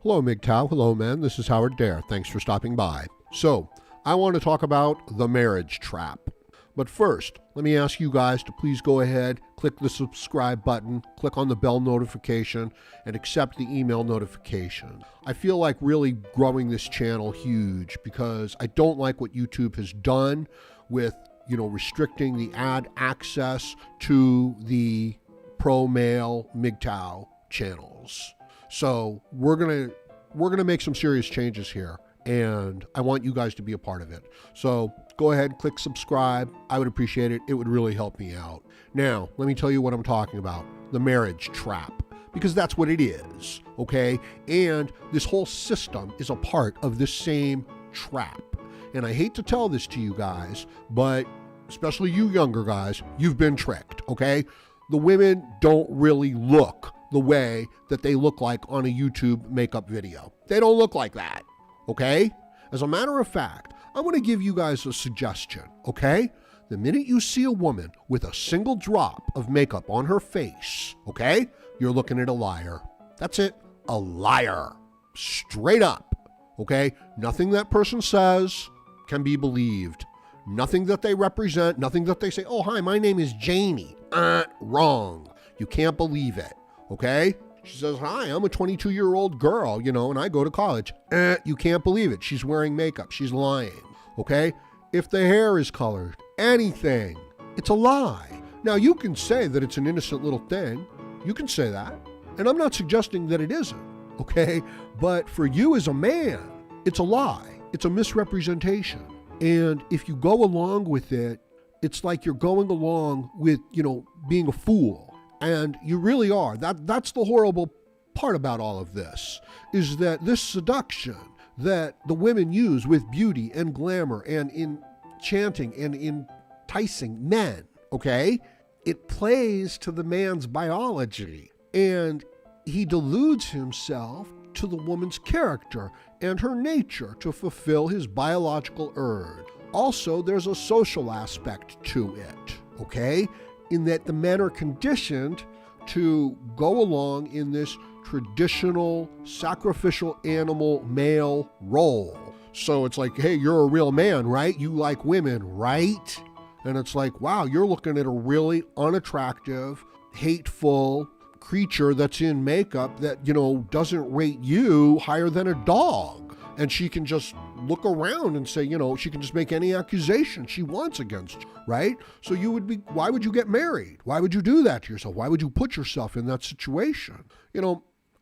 Hello, MGTOW. Hello, men. This is Howard Dare. Thanks for stopping by. So, I want to talk about the marriage trap. But first, let me ask you guys to please go ahead, click the subscribe button, click on the bell notification, and accept the email notification. I feel like really growing this channel huge because I don't like what YouTube has done with, restricting the ad access to the pro-male MGTOW channels. So we're gonna make some serious changes here, and I want you guys to be a part of it. So go ahead, click subscribe. I would appreciate it. It would really help me out. Now, let me tell you what I'm talking about. The marriage trap. Because that's what it is, okay? And this whole system is a part of this same trap. And I hate to tell this to you guys, but especially you younger guys, you've been tricked, okay? The women don't really look the way that they look like on a YouTube makeup video. They don't look like that, okay? As a matter of fact, I'm gonna give you guys a suggestion, okay? The minute you see a woman with a single drop of makeup on her face, okay, you're looking at a liar. That's it, a liar. Straight up, okay? Nothing that person says can be believed. Nothing that they represent, nothing that they say, oh, hi, my name is Janie. Wrong. You can't believe it, okay? She says, hi, I'm a 22-year-old girl, and I go to college. You can't believe it. She's wearing makeup. She's lying, okay? If the hair is colored, anything, it's a lie. Now, you can say that it's an innocent little thing. You can say that. And I'm not suggesting that it isn't, okay? But for you as a man, it's a lie. It's a misrepresentation. And if you go along with it, it's like you're going along with, being a fool. And you really are. That's the horrible part about all of this, is that this seduction that the women use with beauty and glamour and enchanting and enticing men, okay? It plays to the man's biology, and he deludes himself to the woman's character and her nature to fulfill his biological urge. Also, there's a social aspect to it, okay? In that the men are conditioned to go along in this traditional sacrificial animal male role. So it's like, hey, you're a real man, right? You like women, right? And it's like, wow, you're looking at a really unattractive, hateful creature that's in makeup that, doesn't rate you higher than a dog. And she can just look around and say, she can just make any accusation she wants against you, right? So why would you get married? Why would you do that to yourself? Why would you put yourself in that situation?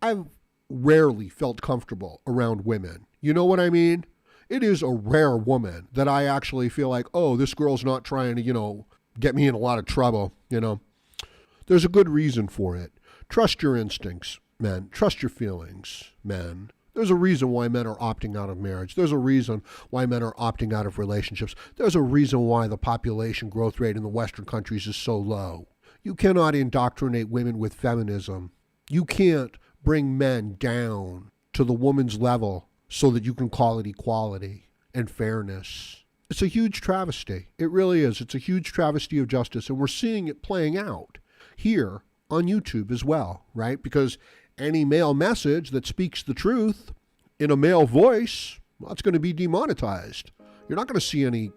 I've rarely felt comfortable around women. You know what I mean? It is a rare woman that I actually feel like, oh, this girl's not trying to, get me in a lot of trouble, There's a good reason for it. Trust your instincts, men. Trust your feelings, men. There's a reason why men are opting out of marriage. There's a reason why men are opting out of relationships. There's a reason why the population growth rate in the Western countries is so low. You cannot indoctrinate women with feminism. You can't bring men down to the woman's level so that you can call it equality and fairness. It's a huge travesty. It really is. It's a huge travesty of justice, and we're seeing it playing out here on YouTube as well, right? Because any male message that speaks the truth in a male voice, well, it's going to be demonetized. You're not going to see any,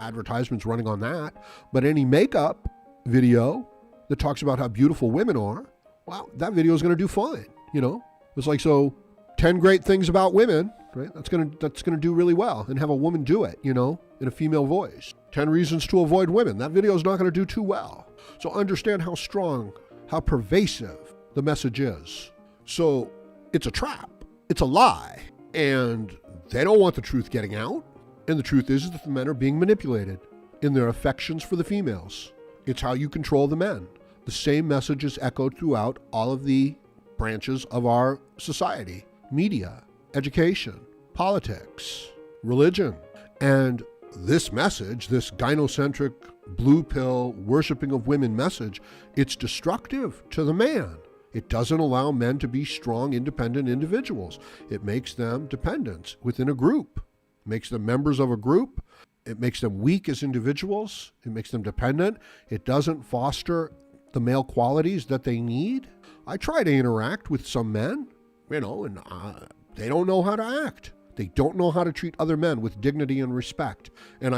advertisements running on that. But any makeup video that talks about how beautiful women are, well, that video is going to do fine. It's like, so 10 great things about women, right? That's going to do really well, and have a woman do it, in a female voice. 10 reasons to avoid women. That video is not going to do too well. So understand how strong, how pervasive the message is. So it's a trap. It's a lie. And they don't want the truth getting out. And the truth is that the men are being manipulated in their affections for the females. It's how you control the men. The same message is echoed throughout all of the branches of our society: media, education, politics, religion. And this message, this gynocentric, blue pill, worshiping of women message, it's destructive to the man. It doesn't allow men to be strong, independent individuals. It makes them dependents within a group. It makes them members of a group. It makes them weak as individuals. It makes them dependent. It doesn't foster the male qualities that they need. I try to interact with some men and they don't know how to act. They don't know how to treat other men with dignity and respect. And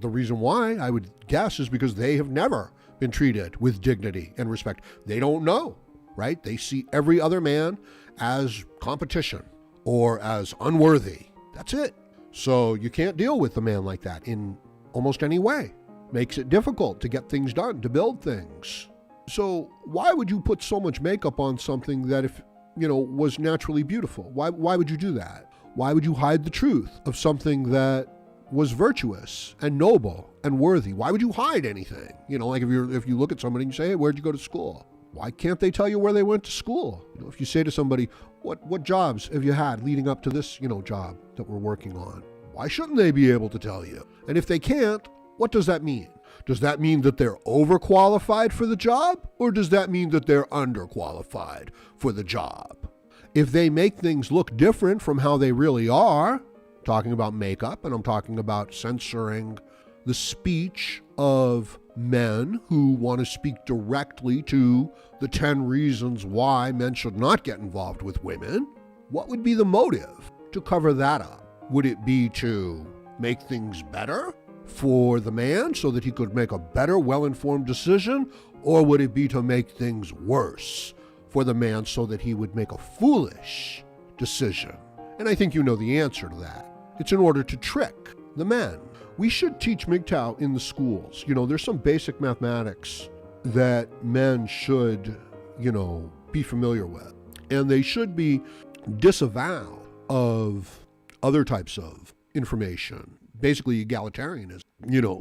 the reason why, I would guess, is because they have never been treated with dignity and respect. They don't know, right? They see every other man as competition or as unworthy. That's it. So you can't deal with a man like that in almost any way. Makes it difficult to get things done, to build things. So why would you put so much makeup on something that was naturally beautiful? Why would you do that? Why would you hide the truth of something that was virtuous and noble and worthy? Why would you hide anything? Like if you look at somebody and you say, hey, where'd you go to school? Why can't they tell you where they went to school? If you say to somebody, what jobs have you had leading up to this, job that we're working on? Why shouldn't they be able to tell you? And if they can't, what does that mean? Does that mean that they're overqualified for the job? Or does that mean that they're underqualified for the job? If they make things look different from how they really are, talking about makeup, and I'm talking about censoring the speech of men who want to speak directly to the 10 reasons why men should not get involved with women, what would be the motive to cover that up? Would it be to make things better for the man so that he could make a better, well-informed decision? Or would it be to make things worse for the man so that he would make a foolish decision? And I think you know the answer to that. It's in order to trick the men. We should teach MGTOW in the schools. There's some basic mathematics that men should, be familiar with. And they should be disavowed of other types of information, basically egalitarianism.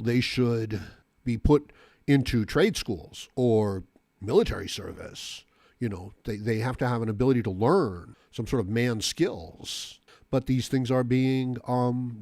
They should be put into trade schools or military service. They have to have an ability to learn some sort of man skills. But these things are being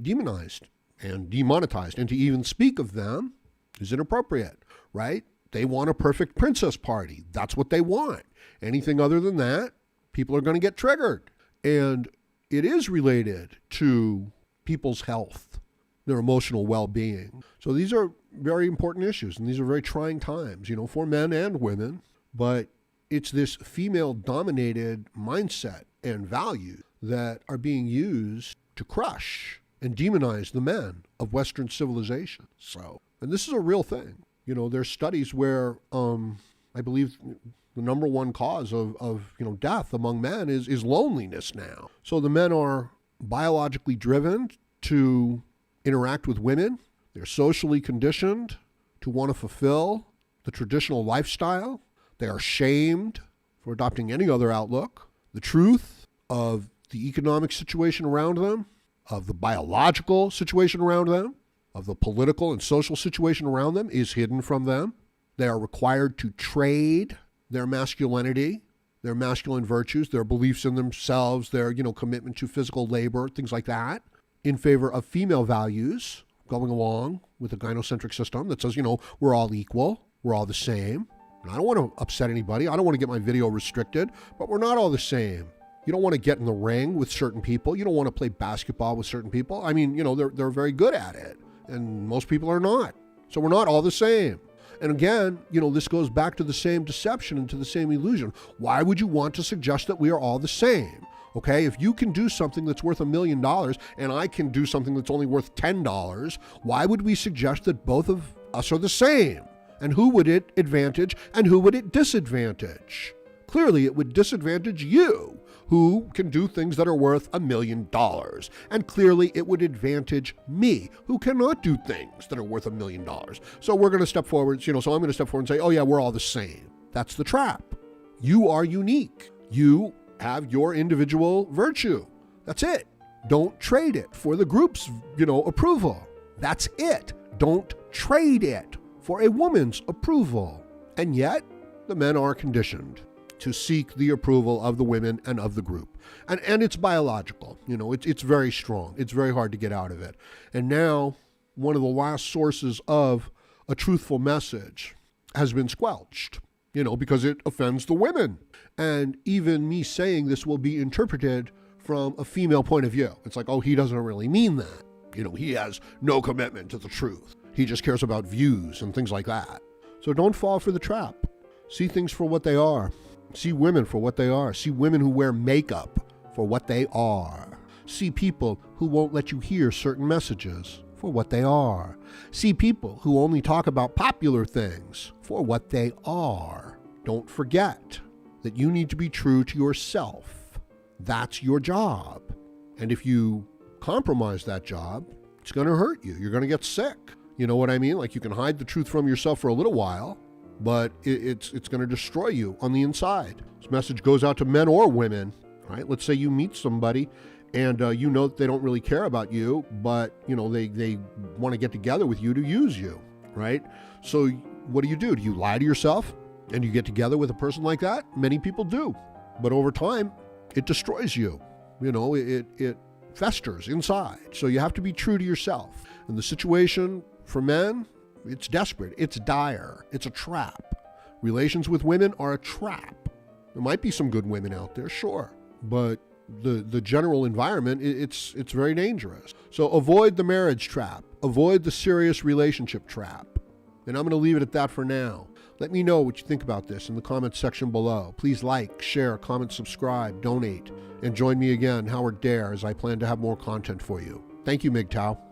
demonized and demonetized. And to even speak of them is inappropriate, right? They want a perfect princess party. That's what they want. Anything other than that, people are going to get triggered. And it is related to people's health, their emotional well-being. So these are very important issues, and these are very trying times, for men and women. But it's this female-dominated mindset and values that are being used to crush and demonize the men of Western civilization. And this is a real thing. There's studies where I believe the number one cause of death among men is loneliness now. So the men are biologically driven to interact with women. They're socially conditioned to want to fulfill the traditional lifestyle. They are shamed for adopting any other outlook. The truth of the economic situation around them, of the biological situation around them, of the political and social situation around them is hidden from them. They are required to trade their masculinity, their masculine virtues, their beliefs in themselves, their, commitment to physical labor, things like that, in favor of female values, going along with a gynocentric system that says, we're all equal, we're all the same. And I don't want to upset anybody. I don't want to get my video restricted, but we're not all the same. You don't want to get in the ring with certain people. You don't want to play basketball with certain people. I mean, they're very good at it, and most people are not. So we're not all the same. And again, this goes back to the same deception and to the same illusion. Why would you want to suggest that we are all the same? Okay, if you can do something that's worth $1 million and I can do something that's only worth $10, why would we suggest that both of us are the same? And who would it advantage and who would it disadvantage? Clearly, it would disadvantage you, who can do things that are worth $1 million. And clearly, it would advantage me, who cannot do things that are worth $1 million. So we're going to step forward, so I'm going to step forward and say, oh yeah, we're all the same. That's the trap. You are unique. You have your individual virtue. That's it. Don't trade it for the group's, approval. That's it. Don't trade it for a woman's approval. And yet, the men are conditioned to seek the approval of the women and of the group. And it's biological. It's very strong. It's very hard to get out of it. And now, one of the last sources of a truthful message has been squelched, because it offends the women. And even me saying this will be interpreted from a female point of view. It's like, oh, he doesn't really mean that. He has no commitment to the truth. He just cares about views and things like that. So don't fall for the trap. See things for what they are. See women for what they are. See women who wear makeup for what they are. See people who won't let you hear certain messages for what they are. See people who only talk about popular things for what they are. Don't forget that you need to be true to yourself. That's your job. And if you compromise that job, it's going to hurt you. You're going to get sick. You know what I mean? Like, you can hide the truth from yourself for a little while, but it's going to destroy you on the inside. This message goes out to men or women, right? Let's say you meet somebody and you know that they don't really care about you, but you know they want to get together with you to use you, right? So what do? Do you lie to yourself and you get together with a person like that? Many people do, but over time it destroys you. You know, it festers inside. So you have to be true to yourself. And the situation for men, it's desperate, it's dire, it's a trap. Relations with women are a trap. There might be some good women out there, sure, but the general environment, it's very dangerous. So avoid the marriage trap. Avoid the serious relationship trap. And I'm going to leave it at that for now. Let me know what you think about this in the comments section below. Please like, share, comment, subscribe, donate, and join me again, Howard Dare, as I plan to have more content for you. Thank you, MGTOW.